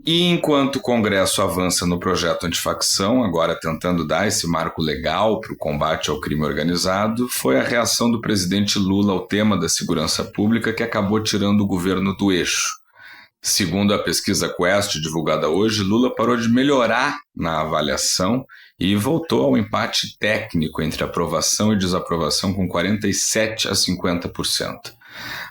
E enquanto o Congresso avança no projeto antifacção, agora tentando dar esse marco legal para o combate ao crime organizado, foi a reação do presidente Lula ao tema da segurança pública que acabou tirando o governo do eixo. Segundo a pesquisa Quest divulgada hoje, Lula parou de melhorar na avaliação e voltou ao empate técnico entre aprovação e desaprovação com 47% a 50%.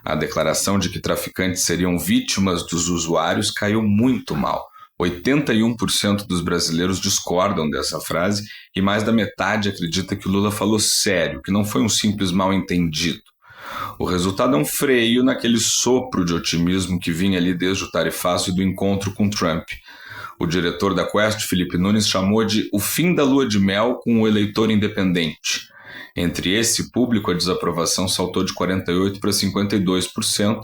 A declaração de que traficantes seriam vítimas dos usuários caiu muito mal. 81% dos brasileiros discordam dessa frase e mais da metade acredita que o Lula falou sério, que não foi um simples mal-entendido. O resultado é um freio naquele sopro de otimismo que vinha ali desde o tarifaço e do encontro com Trump. O diretor da Quest, Felipe Nunes, chamou de o fim da lua de mel com o eleitor independente. Entre esse público, a desaprovação saltou de 48% para 52%,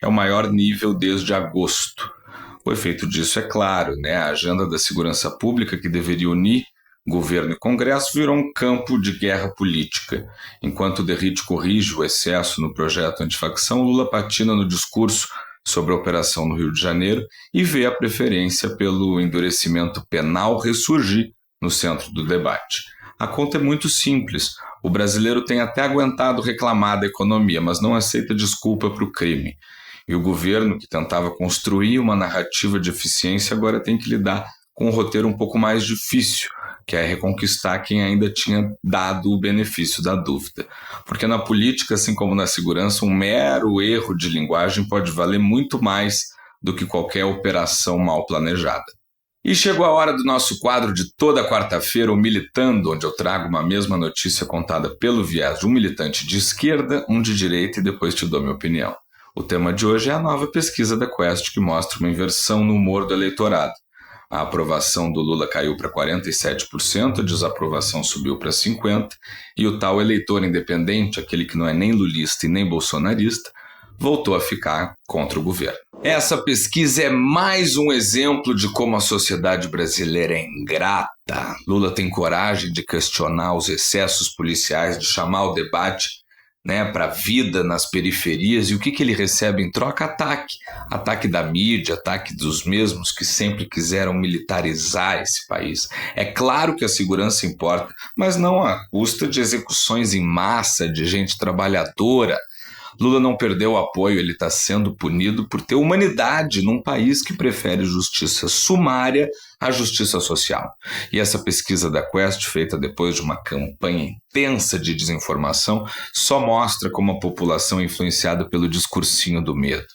é o maior nível desde agosto. O efeito disso é claro, A agenda da segurança pública, que deveria unir governo e Congresso, virou um campo de guerra política. Enquanto o Derrite corrige o excesso no projeto antifacção, Lula patina no discurso sobre a operação no Rio de Janeiro e vê a preferência pelo endurecimento penal ressurgir no centro do debate. A conta é muito simples. O brasileiro tem até aguentado reclamar da economia, mas não aceita desculpa para o crime. E o governo, que tentava construir uma narrativa de eficiência, agora tem que lidar com um roteiro um pouco mais difícil, que é reconquistar quem ainda tinha dado o benefício da dúvida. Porque na política, assim como na segurança, um mero erro de linguagem pode valer muito mais do que qualquer operação mal planejada. E chegou a hora do nosso quadro de toda quarta-feira, o Militando, onde eu trago uma mesma notícia contada pelo viés de um militante de esquerda, um de direita e depois te dou minha opinião. O tema de hoje é a nova pesquisa da Quest, que mostra uma inversão no humor do eleitorado. A aprovação do Lula caiu para 47%, a desaprovação subiu para 50%, e o tal eleitor independente, aquele que não é nem lulista e nem bolsonarista, voltou a ficar contra o governo. Essa pesquisa é mais um exemplo de como a sociedade brasileira é ingrata. Lula tem coragem de questionar os excessos policiais, de chamar o debate para a vida nas periferias, e o que ele recebe em troca? Ataque da mídia, ataque dos mesmos que sempre quiseram militarizar esse país. É claro que a segurança importa, mas não à custa de execuções em massa de gente trabalhadora. Lula não perdeu o apoio, ele está sendo punido por ter humanidade num país que prefere justiça sumária à justiça social. E essa pesquisa da Quest, feita depois de uma campanha intensa de desinformação, só mostra como a população é influenciada pelo discursinho do medo.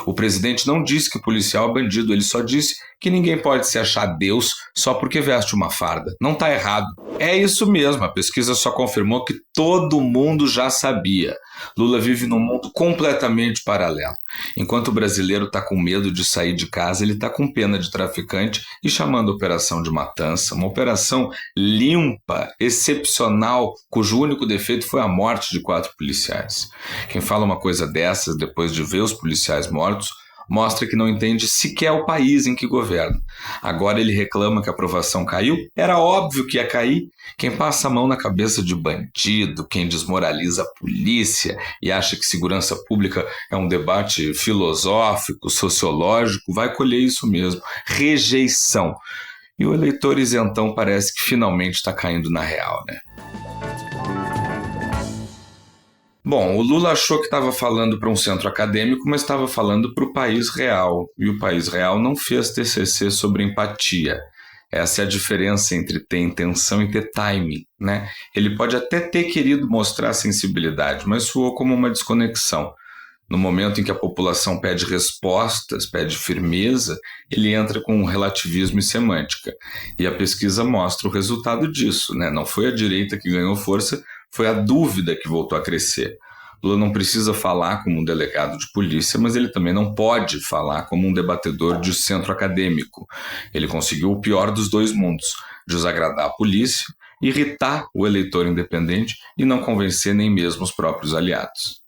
O presidente não disse que o policial é bandido, ele só disse que ninguém pode se achar Deus só porque veste uma farda. Não está errado. É isso mesmo, a pesquisa só confirmou que todo mundo já sabia. Lula vive num mundo completamente paralelo. Enquanto o brasileiro está com medo de sair de casa, ele está com pena de traficante e chamando a operação de matança, uma operação limpa, excepcional, cujo único defeito foi a morte de 4 policiais. Quem fala uma coisa dessas depois de ver os policiais mortos, mostra que não entende sequer o país em que governa. Agora ele reclama que a aprovação caiu? Era óbvio que ia cair. Quem passa a mão na cabeça de bandido, quem desmoraliza a polícia e acha que segurança pública é um debate filosófico, sociológico, vai colher isso mesmo, rejeição. E o eleitor isentão parece que finalmente está caindo na real, Bom, o Lula achou que estava falando para um centro acadêmico, mas estava falando para o país real. E o país real não fez TCC sobre empatia. Essa é a diferença entre ter intenção e ter timing, Ele pode até ter querido mostrar sensibilidade, mas soou como uma desconexão. No momento em que a população pede respostas, pede firmeza, ele entra com relativismo e semântica. E a pesquisa mostra o resultado disso, Não foi a direita que ganhou força, foi a dúvida que voltou a crescer. Lula não precisa falar como um delegado de polícia, mas ele também não pode falar como um debatedor de centro acadêmico. Ele conseguiu o pior dos dois mundos: desagradar a polícia, irritar o eleitor independente e não convencer nem mesmo os próprios aliados.